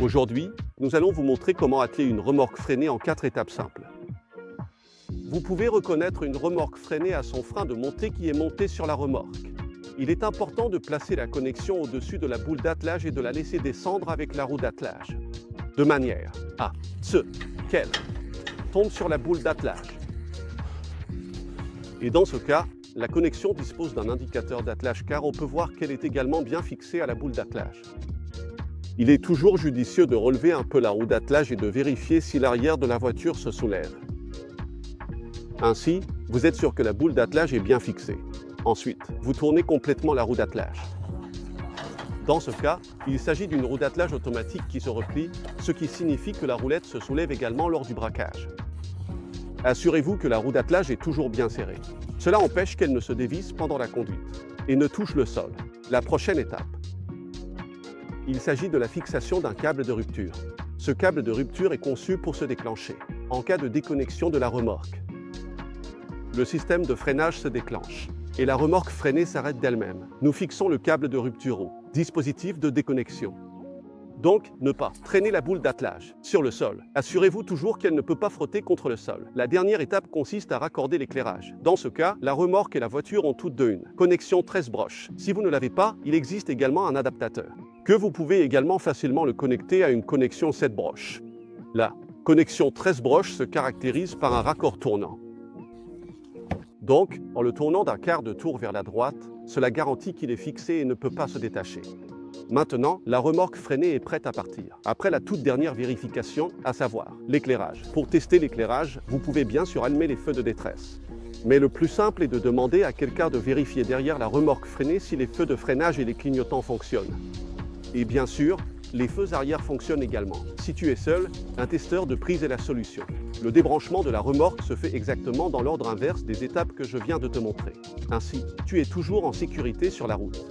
Aujourd'hui, nous allons vous montrer comment atteler une remorque freinée en 4 étapes simples. Vous pouvez reconnaître une remorque freinée à son frein de montée qui est monté sur la remorque. Il est important de placer la connexion au-dessus de la boule d'attelage et de la laisser descendre avec la roue d'attelage, de manière à ce qu'elle tombe sur la boule d'attelage. Et dans ce cas, la connexion dispose d'un indicateur d'attelage car on peut voir qu'elle est également bien fixée à la boule d'attelage. Il est toujours judicieux de relever un peu la roue d'attelage et de vérifier si l'arrière de la voiture se soulève. Ainsi, vous êtes sûr que la boule d'attelage est bien fixée. Ensuite, vous tournez complètement la roue d'attelage. Dans ce cas, il s'agit d'une roue d'attelage automatique qui se replie, ce qui signifie que la roulette se soulève également lors du braquage. Assurez-vous que la roue d'attelage est toujours bien serrée. Cela empêche qu'elle ne se dévisse pendant la conduite et ne touche le sol. La prochaine étape. Il s'agit de la fixation d'un câble de rupture. Ce câble de rupture est conçu pour se déclencher en cas de déconnexion de la remorque. Le système de freinage se déclenche et la remorque freinée s'arrête d'elle-même. Nous fixons le câble de rupture au dispositif de déconnexion. Donc, ne pas traîner la boule d'attelage sur le sol. Assurez-vous toujours qu'elle ne peut pas frotter contre le sol. La dernière étape consiste à raccorder l'éclairage. Dans ce cas, la remorque et la voiture ont toutes deux une connexion 13 broches. Si vous ne l'avez pas, il existe également un adaptateur, que vous pouvez également facilement le connecter à une connexion 7 broches. La connexion 13 broches se caractérise par un raccord tournant. Donc, en le tournant d'un quart de tour vers la droite, cela garantit qu'il est fixé et ne peut pas se détacher. Maintenant, la remorque freinée est prête à partir. Après la toute dernière vérification, à savoir l'éclairage. Pour tester l'éclairage, vous pouvez bien sûr allumer les feux de détresse. Mais le plus simple est de demander à quelqu'un de vérifier derrière la remorque freinée si les feux de freinage et les clignotants fonctionnent. Et bien sûr, les feux arrière fonctionnent également. Si tu es seul, un testeur de prise est la solution. Le débranchement de la remorque se fait exactement dans l'ordre inverse des étapes que je viens de te montrer. Ainsi, tu es toujours en sécurité sur la route.